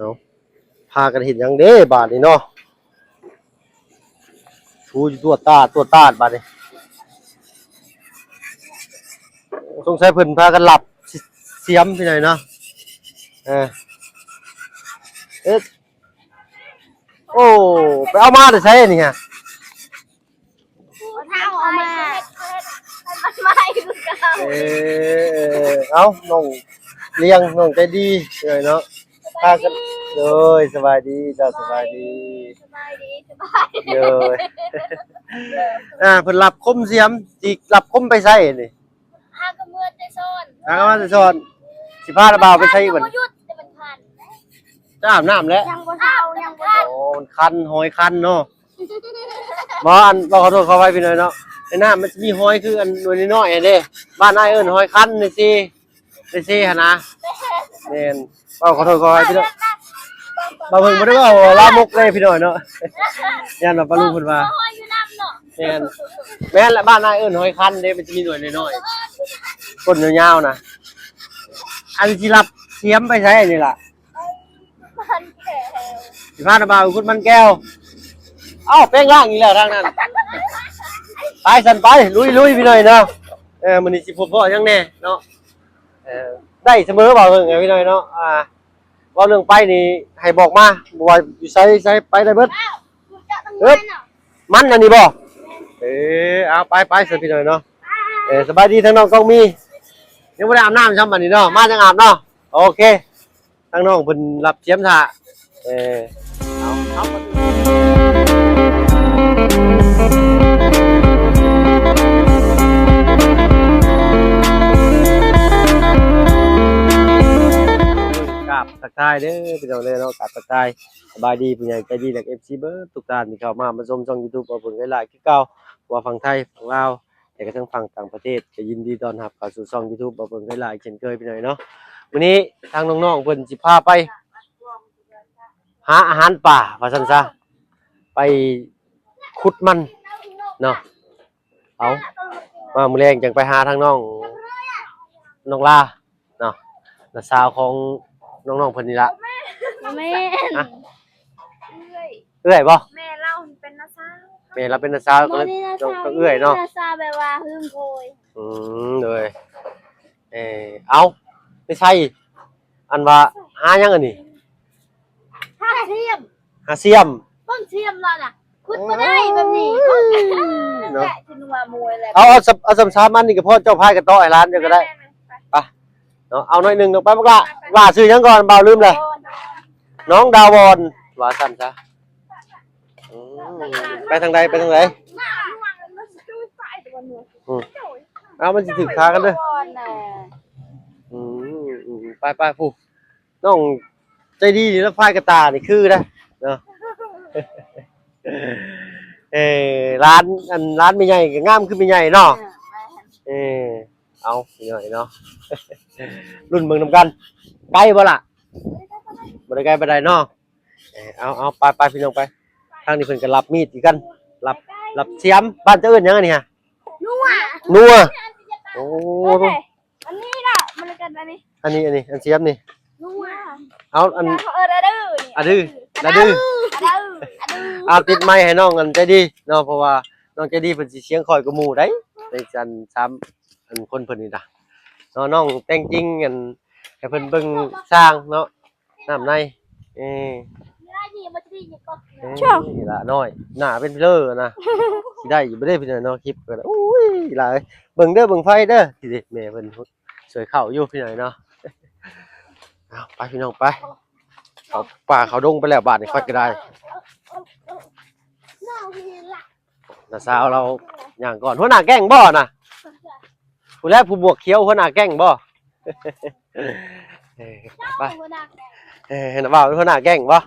เอาพากันเห็นยังเด้บาทนี่เนาะชูตัวตาดบาทนี่สงสัยเพิ่นพากันหลับเสียมที่ไหนเนาะเอ๊ะโอ้ไปเอามาได้ใช้นี่ฮะเอามามันไม่คือเก่าเอาน้องเลี้ยงน้องใจดีเลยเนาะพากันเลยสบายดีจ้าสบายดีเลยเพิ่นหลับคมเสียมจิกหลับคมไปใส่นี่หากระเมื่อจะซ่อนสิพาระบาวไปใส่บัดจะอาบน้ำแล้วยังบ่เช้ายังบ่โอ้มันคันหอยคันเนาะบ่อันบ่ขอโทษขออภัยพี่น้อยเนาะในน้ำมันจะมีหอยคืออันหน่วยน้อยๆเด้บ้านนายเอิ้นหอยคันนี่สิหั่นนะแม่นบ่ขอโทษขออภัยพี่น้อยบ่เพิ่งบ่ได้ว่าลามกเลยพี่น้อยเนาะย่านว่าปลาลูกเพิ่นว่าแม่นละบ้านนายเอิ้นหอยคันเด้มันจะมีหน่วยน้อยๆก้นยาวๆนะอันสิรับเสียมไปใช้นี่ล่ะสิพาระบาวคุณมันแก้วเอ้าแป้งล่างอีกแล้วทางนั้นไปสันไปลุยพี่หน่อยเนาะมื้อนี้สิพบพ่อยังแน่เนาะได้เสมอบ่เพิ่นพี่หน่อยเนาะเว้าเรื่องไปนี่ให้บอกมาบ่ว่าอยู่ไสไปได้เบิดมันอันนี้บ่เอาไปสิพี่หน่อยเนาะสบายดีทั้งน้องต้องมียังบ่ได้อาบน้ำซ้ำบัดนี้เนาะมาจังอาบเนาะโอเคทั้งน้องเพิ่นรับเสียมท่าเอากราบทักทายเด้อพี่น้องเด้อเนาะกราบทักทายสบายดีผู้ใหญ่ใจดีจาก FC เบิร์ดทุกท่านที่เข้ามาชมช่อง YouTube เอาผลหลายๆคือเก่าว่าฝั่งไทยฝั่งลาวแต่ก็ทั้งฝั่งต่างประเทศก็ยินดีต้อนรับเข้าสู่ช่อง YouTube เอาผลหลายๆเช่นเคยพี่น้อยเนาะวันนี้ทางน้องๆเพิ่นสิพาไปหาอาหารป่าว่าซั่นซะไปขุดมันเนาะเอามามื้อแรงจังไปหาทางน้องลาเนาะน้าสาวของน้องๆเพิ่นนี่ล่ะแม่เอื้อยบ่แม่เล่าเป็นน้าสาวแม่เราเป็นน้าสาวก็เลยก็เอื้อยเนาะน้าสาวแบบว่าหึงโอยเลยเอาไม่ใช่อันว่าหายังอันนี้หาเสียมต้นเสียมแล้วน่ะขุดบ่ได้แบบนี้เนาะสินัวมวยแล้วเอาซ้ำๆมันนี่ก็พอเจ้าพายกับโต๊ะไอ้ร้านเดียวก็ได้ไปเนาะเอาหน่อยนึงเนาะไปบักละว่าซื้อยังก่อนเบาลืมเลยน้องดาวอนว่าซั่นซะไปทางใดเอามันสิถึกขากันเด้อไปผู้น้องใจดีนี่แล้วพายกระตานี่คือนะเนาะร้านไม่ใหญ่ก็งามคือไม่ใหญ่เนาะเอาหน่อยเนาะรุ่นเมืองนำกันไกลบ่ล่ะบ่ได้ไกลไปได้เนาะเอาไปพี่น้องไปทางนี้เพิ่นก็รับมีดอีกกันรับเสียมบ้านเจ้าอื่นยังไงนี่ฮะนัวโอ้อันนี้ล่ะมันกันอันนี้อันเสียมนี่นัวเอาอันดื้อเอาติดไม้ให้น้องกันใจดีเนาะเพราะว่าน้องใจดีเพิ่นสิเสียงคอยกับหมู่ได้ในจันซ้ำอันคนเพิ่นนี่ล่ะเนาะน้องแต่งจริงกันให้เพิ่นเบิ่งสร้างเนาะน้ำในนี่ล่ะน้อยหน้าเป็นเลอนะสิได้อยู่บ่ได้พี่น้อยเนาะคลิปก็อุ้ยล่ะเบิ่งเด้อเบิ่งไฟเด้อสิแม่เพิ่นสวยเข้าอยู่พี่น้อยเนาะเอาไปพี่น้องไปเขาป่าเขาดงไปแล้วบาทนี่ค่อยก็ได้น้าสาวเราอย่างก่อนหัวหน้าแก๊งบ่น่ะผู้แรกผู้บวกเขียวหัวหน้าแก๊งบ่ไปเห็นบ่าวหัวหน้าแก๊งบ่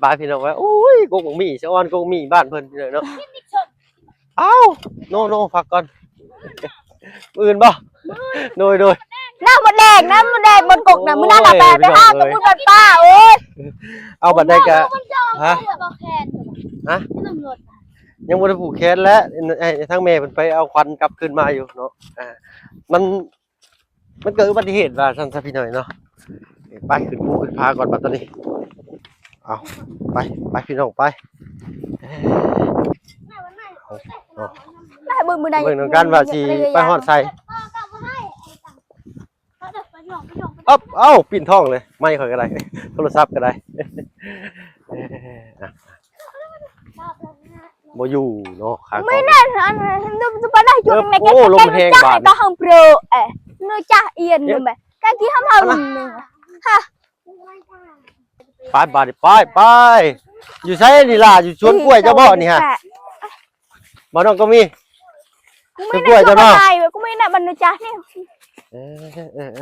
ไปพี่น้องไปโอ้ยกงมีชะออนกงมีบ้านเพิ่นเนาะเอ้าโน่ฟักก่อนอื่นบ่โดยน้ำมันแดงบนกกน่ะมื้อนั้นน่ะแปลไปห้ากับมื้อกันป้าโอ้ยเอาบัดได้กะฮะยังบ่ได้ผูกแขนแล้วทั้งแม่เพิ่นไปเอาควันกลับขึ้นมาอยู่เนาะมัน มันเกิดอุบัติเหตุว่าซั่นซะพี่น้อยเนาะไปขึ้นภูขึ้นพาก่อนบัดตอนนี้เอาไปพี่น้องไปเอา ได้เบิ่งมือใด เบิ่งนำกันว่าสิไปฮอดไส เขาจะไปหยอง อ๊อบเอ้าปิ่นท้องเลยไม่ค่อยก็ได้โทรศัพท์ก็ได้อ่ะบ่อยู่เนาะขาก ไม่แน่นอนจะไปได้จุดไหน โอ้ลมแห้งบาด ก็ห้องโปรเนื้อจ้าเอียนเลยไหมกะกี้ทำเอาหนึ่งค่ะ ไปบาดไปอยู่ไสนี่ล่ะอยู่สวนกล้วยเจ้าบ่นี่ฮะบ่น้องก็มี กูไม่ได้จุดอะไรกูไม่ได้บรรณาจ้าเนี่ย เอ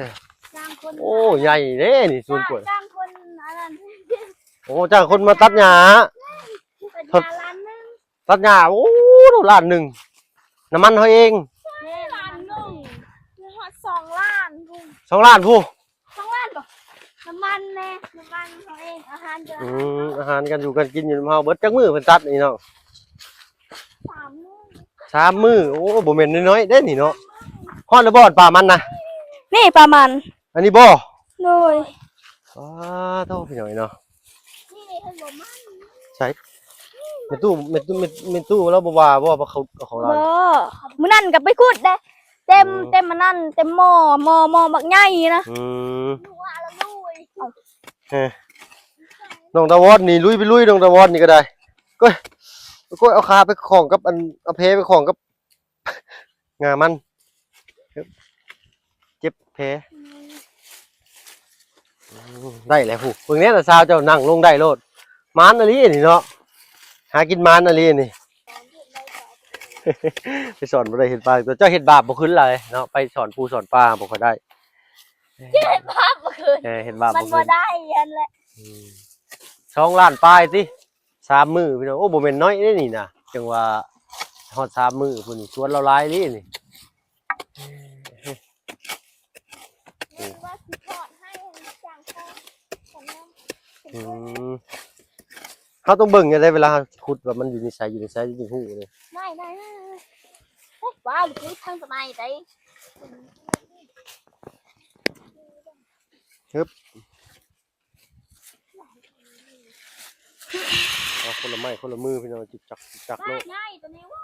อโอ้ใหญ่เด้นี่สวนกล้วย จ้างคนอะไร โอ้จ้างคนมาตัดหญ้า ล้านนึง ตัดหญ้าโอ้ล้านหนึ่งน้ำมันเขาเอง ล้านนึง2 ล้าน 2 ล้านผู้ 2 ล้านป่ะน้ำมันแน่น้ำมันเขาเองอาหารเดือน อาหารกันอยู่กันกินอยู่เฮาเบิดจักมื้อเพิ่นตัดนี่เนาะ 3 มื้อ 3 มื้อโอ้บ่แม่นน้อยๆเด้นี่เนาะฮอดแล้วบ่ป่ามันนะ นี่ประมาณ อันนี้บ่ เลย ว้าโตพี่น้อยเนาะ นี่เห็นบ่มัน ใช่แม่ตู้แล้วบ่ว่าเขาของเรา บ่มื้อนั้นก็ไปขุดได้เต็มมันนั่นเต็มหม้อบักใหญ่นะ ว่าแล้วลุย น้องตะวอดนี่ลุยไปลุยน้องตะวอดนี่ก็ได้ก็เอาขาไปของกับอันเอาเพไปของกับ งามันเจ็บเพได้แหละผู้เพิ่งนี้น่ะสาวเจ้านั่งลงได้โลดมานอะลีนี่เนาะหากินมานอะลีนี่ ไปสอนบ่ได้เฮ็ดบาปตัวเจ้าเฮ็ดบาปบ่ขึ้นเลยเนาะไปสอนปูสอนปลาบ่ค่อยได้ เห็นภาพบ่คืน เฮ็ดบาป มัน บ่ บ่ ขึ้น ได้ยันแหละ 2 ล้านปลายติ3 มื้อพี่น้องโอ้บ่แม่นน้อยเด้นี่น่ะจังว่าฮอด3 มื้อพุ่นนี่ชวนเราหลายลีนี่ ว่าสิทอดให้จางพ่อคนนั้น เขาต้องเบิ่งยังไงเวลาขุดว่ามันอยู่ในสายอยู่ในหูเลย ไม่ว้าวคือทางสมัยได้ เอาคนละไม้คนละมือพี่น้องจิกจักโลก ง่ายตัวนี้ว่า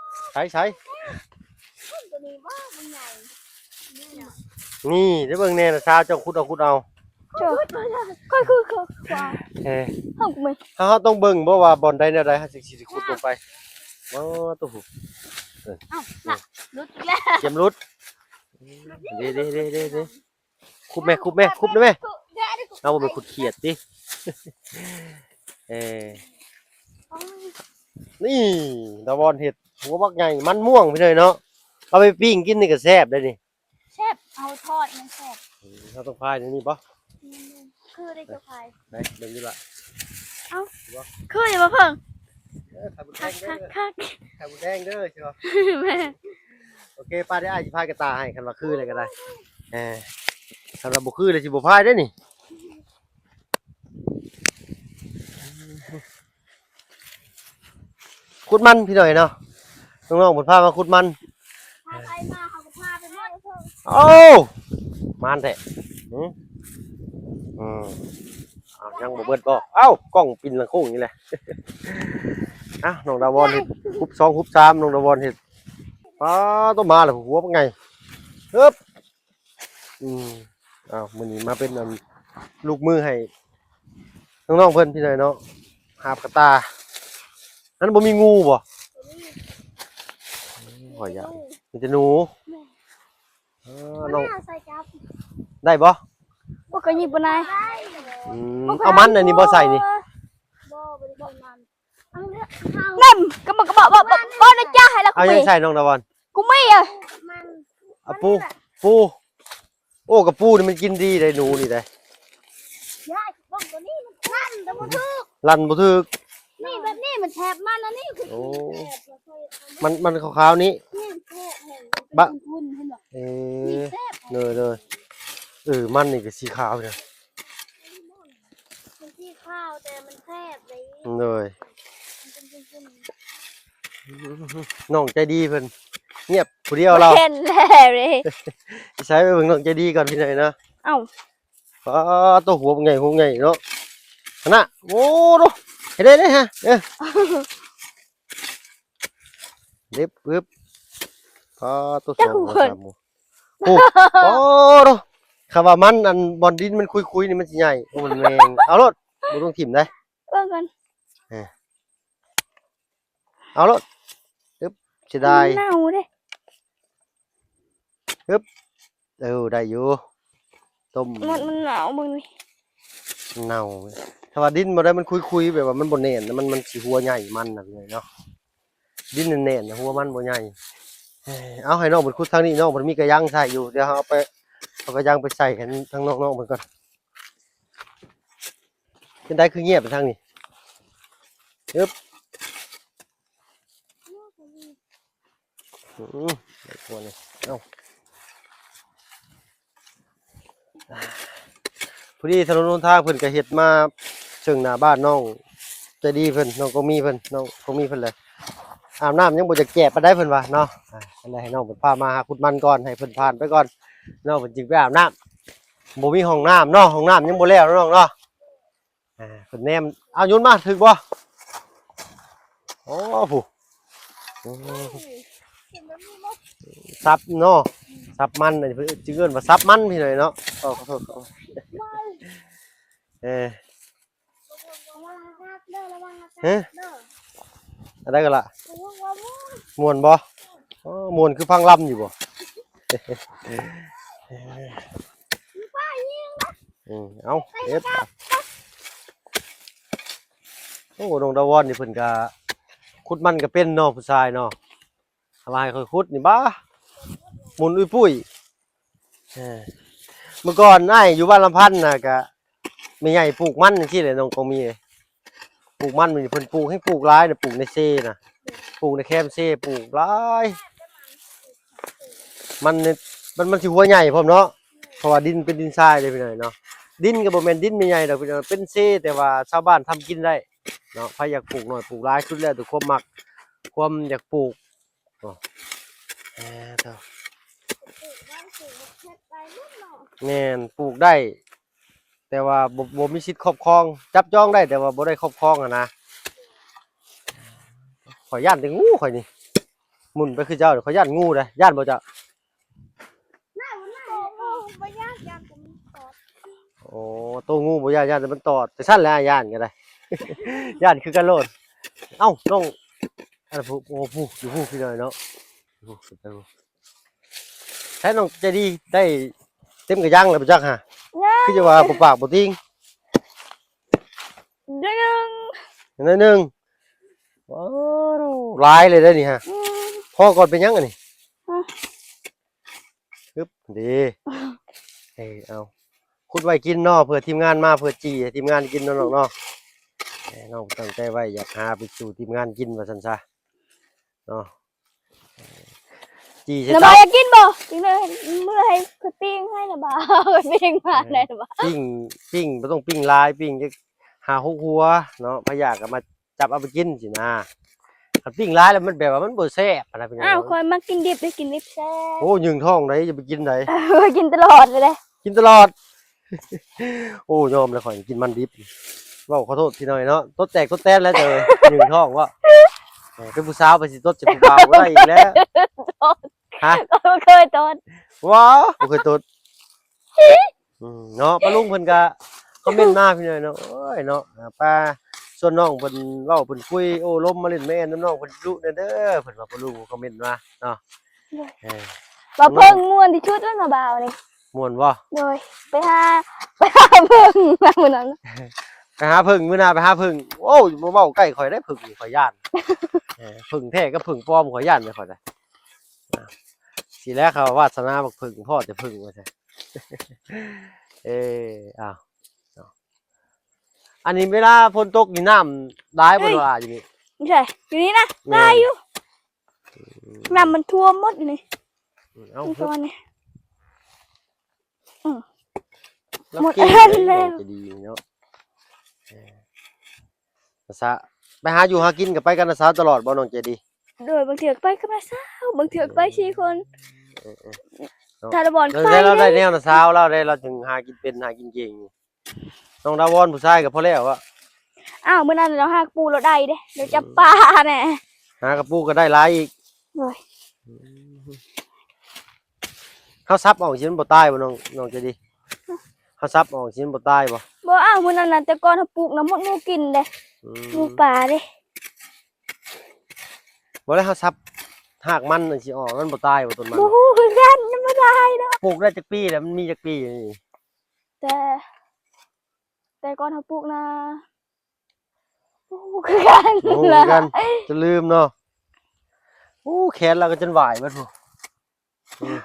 ใช้ ตัวนี้ว่ามันใหญ่ นี่เดี๋ยวเบิ่งแน่นะชาวเจ้าขุดเอา เจ้าค่อยว้าว เฮ้ย ห้องกูไม่ เขาต้องเบิ่งบ่ว่าบอลใดแนวใดเขาสิขุดลงไปว้าวตัวหู รุดแล้ว เตรียมรุดเด้ขุดแม่ขุดได้ไหมเอาบ่ไปขุดเขียดดินี่ตะวอนเห็ดหัวบักใหญ่มันม่วงพี่เลยเนาะเอาไปปิ้งกินนี่ก็แซ่บได้นี่ แซ่บเอาทอดมันแซ่บ เขาต้องพายในนี่บ่ คือได้จะพาย ไหนเบิ่งดีล่ะ คืออย่ามาเพิ่ง ไข่บุญแดงเด้อ คัก ไข่บุญแดงเด้อใช่ป่ะ แม่ โอเคป้าได้อ้ายสิพายกระตาให้คันว่าคืออะไรก็ได้คันว่าบ่คือเลยสิบ่พายได้อนี่ขุดมันพี่หน่อยเนาะน้องๆผมพามาขุดมัน พาไปมาเขาก็พาไปหมดเพิ่ง โอ้มันแท้ยังบ่เบิดบ่เอ้ากล้องปินลังโค้งนี่แหละ น้องดาวอนเฮ็ดฮุบ2ฮุบ3น้องดาวอนเฮ็ดต้องมาแล้วหัวเป็นไงฮึบมื้อนี้มาเป็นลูกมือให้น้องๆเพิ่นพี่หน่อยเนาะหาบกระตานั้นบ่มีงูบ่ขอยามีแต่หนูน้อง ใส่จับ ได้บ่ บ่เคยยิบบ่นาย เอามันอันนี้บ่ใส่นี่ บ่ได้บ่มันนั่นก็บอกบ่ได้จ้าให้แล้ว เอา กู ยัง ไม่ ใส่น้องดาวอน กูไม่อ่ะ เอาปูโอ้กับปูนี่มันกินดีได้หนูนี่ได้ ยายบ้องตัวนี้มันลั่นแต่บ่ถูก ลั่นบ่ถึก นี่แบบนี้มันแทบมันอันนี้คือ โอ้มันขาวๆนี้ นี่แทบแห้ง บะ คุณเห็นบ่ นี่ แทบ เลยมันนี่ก็สีขาวเนี่ย มันที่ข้าวแต่มันแทบเลย เลย มันเป็น น้องใจดีเพิ่น เงียบผู้เดียวเรา เห็นแล้วเลย ใช้ไปเบิ่งน้องใจดีก่อนพี่หน่อยนะ เอ้า ตัวหัวเป็นไงหัวไงเนาะน่ะโอ้ดูเห็นได้ฮะเล็บปึ๊บตัวสองตัวสามหมูโอ้ดูคำว่ามันอันบอลดินมันคุยนี่มันสิใหญ่มันแรงเอารถบ่ต้องถิ่มได้ เบิ่งกัน เอารถปึ๊บเสียดาย เน่าเด้ ได้อยู่ต้ม มันหนาวมึงนี่ เน่าถ้าว่าดินบ่ได้มันคุยแบบว่ามันบ่แน่นมันสิหัวใหญ่มันน่ะพี่เนาะดินแน่นๆหัวมันบ่ใหญ่เอาให้น้องเพิ่นขุดทางนี้น้องเพิ่นมีกระยังใส่อยู่เดี๋ยวเอากระยังไปใส่กันทางน้องๆเพิ่นก่อนเป็นได้คือเงียบไปทางนี้ปึ๊บได้ตัวนี่เอาพอดีถนนหนทางเพิ่นก็เฮ็ดมาเชิงหน้าบ้านน้องใจดีเพิ่นน้องก็มีเพิ่นน้องก็มีเพิ่นเลยอาบน้ำยังบ่จะแก่ปานใดเพิ่นว่าเนาะอะไรให้น้องเพิ่นพามาหาขุดมันก่อนให้เพิ่นผ่านไปก่อนน้องเพิ่นจึงไปอาบน้ำบ่มีห้องน้ำเนาะห้องน้ำยังบ่แล้วน้องเนาะเพิ่นแนมเอายุนมาถึกบ่โอ้ผู้ซับเนาะซับมันอันนี้เพิ่นจึงเอิ้นว่าซับมันพี่หน่อยเนาะขอโทษอะไรกันล่ะม่วนบ่ม่วนคือฟังลำอยู่บ่เอาเอ็ดโอ้ดงดาวอนนี่เพิ่นก็ขุดมันก็เป็นเนาะผู้ชายเนาะอะไรค่อยขุดนี่บ้าหมุนอุ้ยปุ้ยเมื่อก่อนอ้ายอยู่บ้านลำพันธ์น่ะก็แม่ใหญ่ปลูกมันจังซี่แหละน้องก็มีปลูกมันมันเพิ่นปลูกให้ปลูกหลายน่ะปลูกในเซน่ะปลูกในแคมเซปลูกหลายมันสิหัวใหญ่พร้อมเนาะเพราะว่าดินเป็นดินทรายเลยพี่น้อยเนาะดินก็บ่แม่นดินใหญ่ๆดอกพี่น้อยเป็นเซแต่ว่าชาวบ้านทำกินได้เนาะใครอยากปลูกหน่อยปลูกหลายสุดแล้วแต่ความมักความอยากปลูกเนาะแม่นปลูกได้แต่ว่าบ่มีสิทธิ์ครอบครองจับจองได้แต่ว่าบ่ได้ครอบครองอะนะข่อยย่านแต่งูข่อยนี่หมุนไปคือเจ้าเดี๋ยวข่อยย่านงูเด้ย่านบ่เจ้าโอ้ตัวงูบ่ย่านแต่มันตอดแต่ซั่นแหละย่านก็ได้ ย่านคือกันโลดเอ้าน้องอันผู้โอ้ผู้อยู่ผู้พี่น้อยเนาะผู้สุดแล้วแท้น้องใจดีได้เต็มกระยังแล้วบ่จักฮะคือจะว่าบ่ปากบ่ติงเด้ง นิดนึงว้าวหลายเลยเด้อนี่ฮะพ่อก่อนเป็นยังอันนี้ปึ๊บดีเอาขุดไว้กินเนาะเผื่อทีมงานมาเผื่อจี้ให้ทีมงานกินเนาะน้องเนาะน้องตั้งใจไว้อยากหาไปสู่ทีมงานกินว่าซั่นซะเนาะจี้ใช่ ระ ตา บายกินบ่จริงเลยเมื่อให้คือปิ้งให้ระบายปิ้งมาได้ระบาย ปิ้งบ่ต้องปิ้งลายปิ้งจะหา6หัวเนาะพะยากก็มาจับเอาไปกินสินะถ้าปิ้งลายแล้วมันแบบว่ามันบ่แซ่บอะไรเป็นจัง อ้าวคอยมากินดิบได้กินดิบแซ่บ โอ้ยึงท้องไหนจะไปกินไหน กินตลอดเลย กินตลอด โอ้ยอมเลยข่อยกินมันดิบเว้าขอโทษพี่น้อยเนาะตดแตกตดแตนแล้วเจอยึงท้องว่าเป็นผู้สาวไปสิตดจะผู้บ่าวบ่ได้อีกแล้วฮะ เคยตอน ว้าบ่เคยตดเนาะป้าลุงเพิ่นก็คอมเมนต์มาพี่น้อยเนาะโอ้ยเนาะป้าส่วนน้องเพิ่นเว้าเพิ่นคุยโอ้ลมมาเล่นแม่น้ำน้องเพิ่นดุเด้อเพิ่นว่าป้าลุงคอมเมนต์มาเนาะบ่เพิ่งม่วนที่ชุดมันมาบ่าวนี่ ม่วนบ่ โดยไปหาเพิ่งมามื้อนั้น ไปหาผึ่งมื้อหน้าไปหาผึ่งโอ้ยบ่เว้าใกล้ข่อยได้ผึ่งนี่ข่อยย่านผึ่งแท้กับผึ่งปลอมข่อยย่านเลยข่อยได้สิแล้วเขาวาสนาบักผึ่งพ่อจะผึ่งว่าซั่นอ้าวอันนี้เวลาฝนตกนี่น้ำหลายบ่ว่าอยู่นี่ ใช่อยู่นี่นะได้อยู่น้ำมันท่วมหมดนี่ เอ้า ตัวนี้ หมดแล้วจะดีเนาะภาษาไปหาอยู่หากินกับไปกันนะสาวตลอดบ่น้องเจดี โดยบางเถือกไปกับน้าสาวบางเถือกไป4คน เออ ถ้าดาบอน เรา ไป ได้เราได้ เด้ แนวน่ะสาวเราได้เราถึงหากินเป็นหากินเก่งน้องดาวอนผู้ชายก็พอแล้วอะ อ้าวมื้อนั้นเราหากปูเราได้เด้เดี๋ยวจับปลาแน่ หากระปูก็ได้หลายอีก โอ้ย เฮาซับออกสิมันบ่ตายบ่น้องจะดีเฮาซับออกสิมันบ่ตายบ่ บ่อ้าวมื้อนั้นน่ะแต่ก่อนเขาปลูกน้ำมดงูกินเด้ อื งู ม ป่าเด้ บ่ได้เฮาซับหากมันสิออกมันบ่ตายบ่ต้นมัน บ่ฮู้คือกันยังบ่ได้เนาะ ปลูกได้จักปีแล้วมันมีจักปีนี่ แต่แต่ก่อนเขาปลูกนะบ่ฮู้คือกัน โอ้เหมือนกันจะลืมเนาะโอ้แขนเราก็จนไหวเบิดพุ่นอืม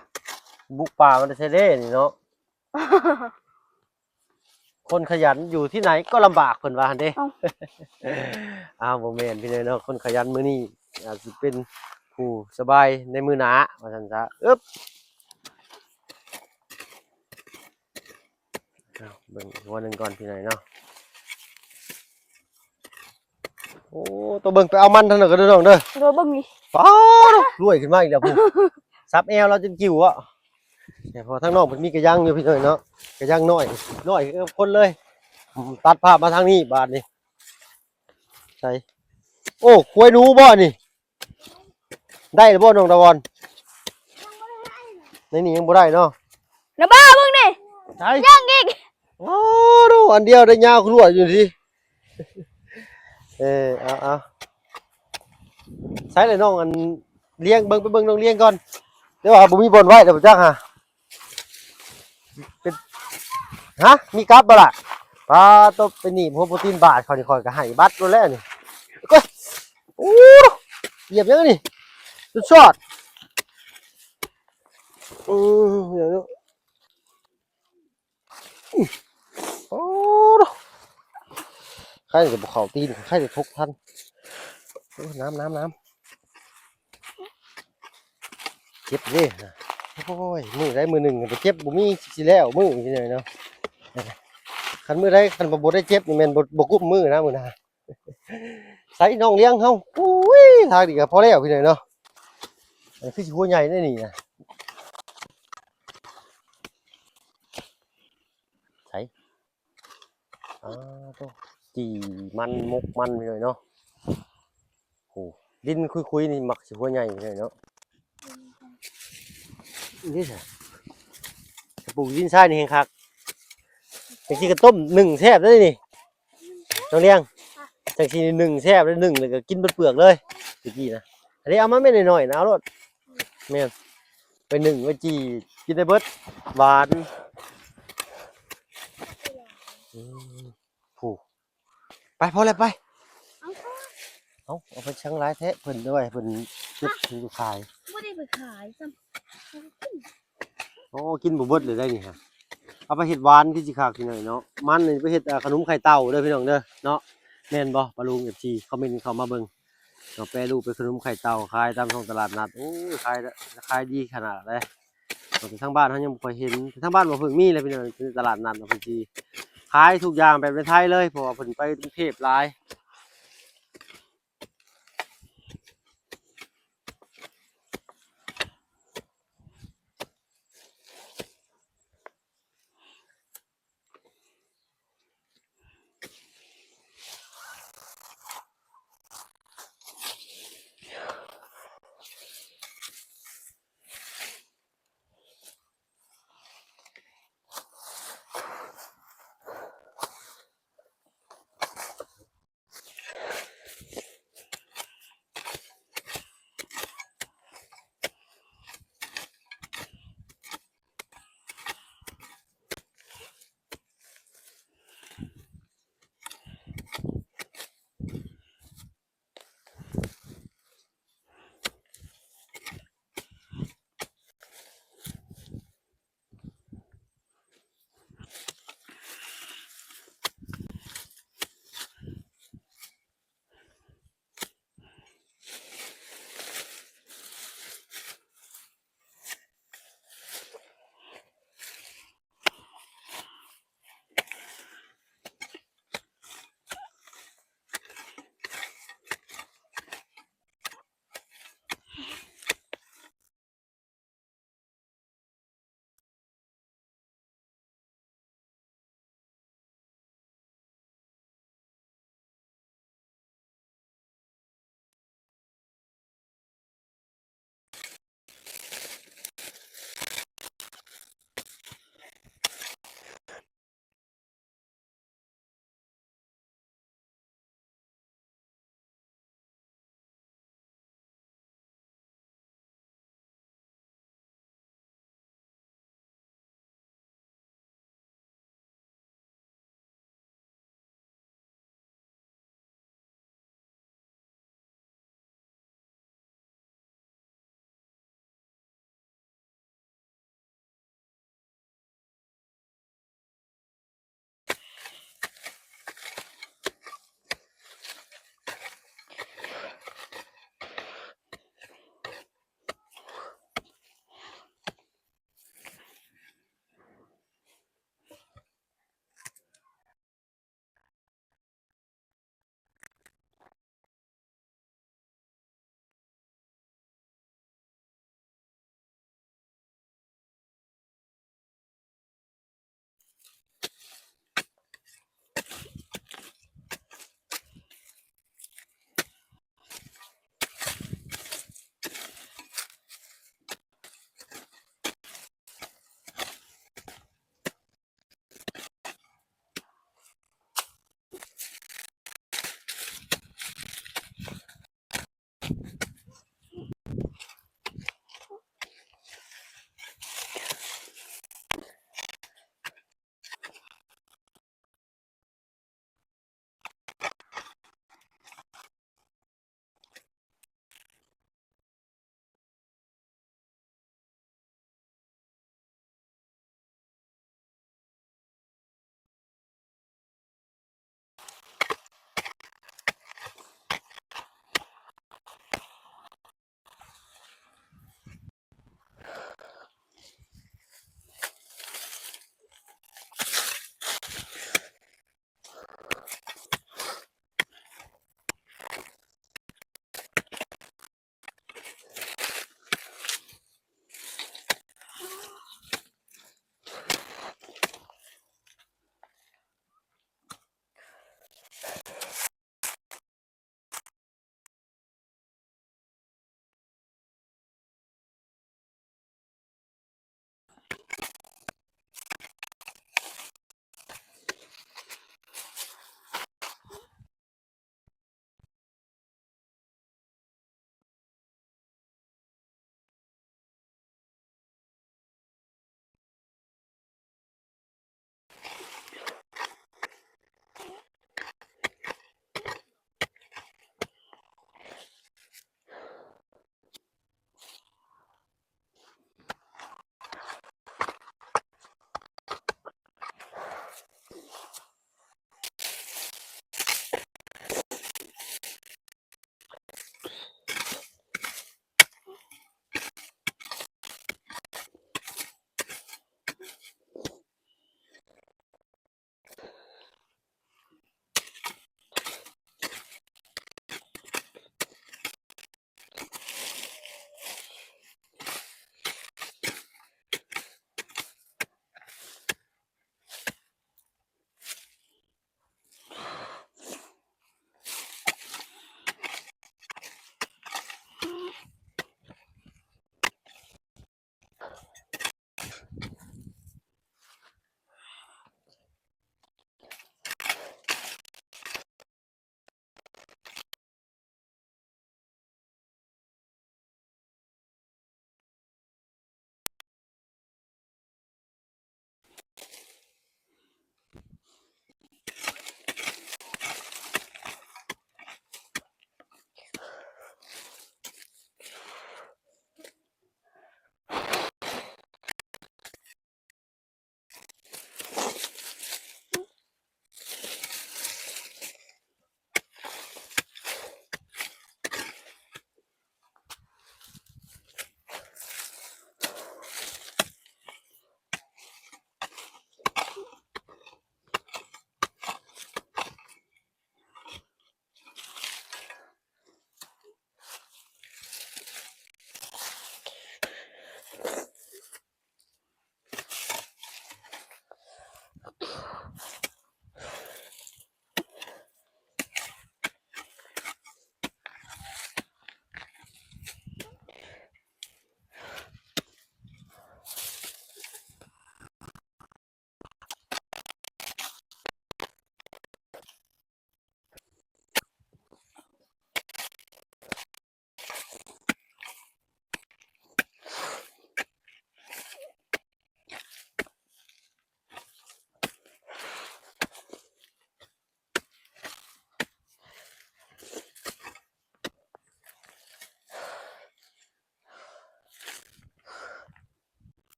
บุกป่ามันได้ใช้เด้นี่เนาะ คนขยันอยู่ที่ไหนก็ลำบากเพิ่นว่าหั่นเด้ อ้าวบ่แม่นพี่น้อยเนาะคนขยันมื้อนี้อาจสิเป็นผู้สบายในมื้อหน้าว่าซั่นซะอึ๊บอ้าวเบิ่งอีกวันหนึงก่อนพี่น้อยเนาะโอ้ตัวเบิ่งไปเอามันทางนั้นก็เด้อน้องเด้อ โดยเบิ่งนี่ ฟ้าดรวยขึ้นมาอีกแล้วผู้ซับแอวเราจนกิ่วอ่ะแต่พอทางนอกมันมีกระยังอยู่พี่น้อยเนาะกระยังน้อยคือคนเลยตัดภาพมาทางนี้บาดนี้ใช่โอ้ควยหนูบ่นี่ได้หรือบ่น้องตะวันในนี่ยังบ่ได้เนาะ นะบ้าเบิ่งนี่ ใช่ ยังอีก โอ้ดูอันเดียวได้ยาวขรวดอยู่สิเอาใช้เลยน้องอันเลี้ยงเบิ่งไปเบิ่งน้องเลี้ยงก่อนเดี๋ยวว่าบ่มีบอลไว้เดี๋ยวบ่จักหาเป็นฮะมีกลับบ่ล่ะปลาตบไปหนีบหัวโปรตีนบาทเขานี่คอยก็ให้บัตรโดนแล้วนี่ก็โอ้เหยียบยังนี่สุดยอดเดี๋ยวโอ้ใครจะบุกเขาตีนใครจะทุกท่านน้ำเจ็บดิโอ้ยมือได้มือหนึ่งไปเจ็บบุมีสิแล้วมือที่ไหนเนาะคันมือได้คันบ่ได้เจ็บนี่แม่นบ่กุมมือนะมือนะใส่น้องเลี้ยงเฮาโอ้ยทางดีก็พอแล้วพี่น้อยเนาะคือสิหัวใหญ่ได้นี่นะใส่โตจีมันมกมันพี่น้อยเนาะโอ้ดินคุยๆนี่มักสิหัวใหญ่พี่น้อยเนาะนี่สิปลูกดินทรายนี่แห่งคักจังซี่ก็ต้มหนึ่งแซ่บได้นี่น้องเลี้ยงจังซี่หนึ่งแซ่บได้หนึ่งเลยก็กินเปลือกเลยตะกี้นะอันนี้เอามาไม่น้อยๆนะเอาโลดแม่นไปหนึ่งไว้จีกินได้เบิดหวานผู้ไปพอแล้วไปเอาไปชั่งร้ายแท้เพิ่นด้วยเพิ่นจุดอยู่ขาย บ่ได้ไปขายซ้ำ โอ้กินบ่เบิดเลยได้นี่ฮะเอาไปเฮ็ดหวานคือสิคักพี่น้อยเนาะมันนี่ไปเฮ็ดขนมไข่เต่าเด้อพี่น้องเด้อเนาะแม่นบ่ปลาลุง FC คอมเมนต์เข้ามาเบิ่งเนาะแปรรูปเป็นขนมไข่เต่าขายตามท้องตลาดนัดโอ้ขายดีขนาดเลยทางบ้านเฮายังบ่ค่อยเห็นทางบ้านบ่เพิ่งมีเลยพี่น้องในตลาดนัดเนาะเพิ่นสิขายทุกอย่างแบบในไทยเลยเพราะว่าเพิ่นไปกรุงเทพหลาย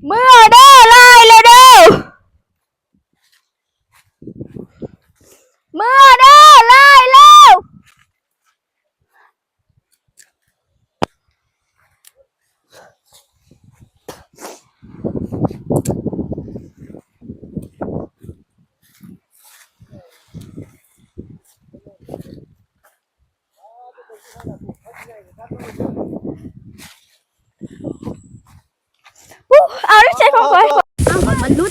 เมื่อเด้อไล่เลยเด้อเมื่อเด้อไล่แล้วเอาได้ใช้ของก่อนเอามันลุด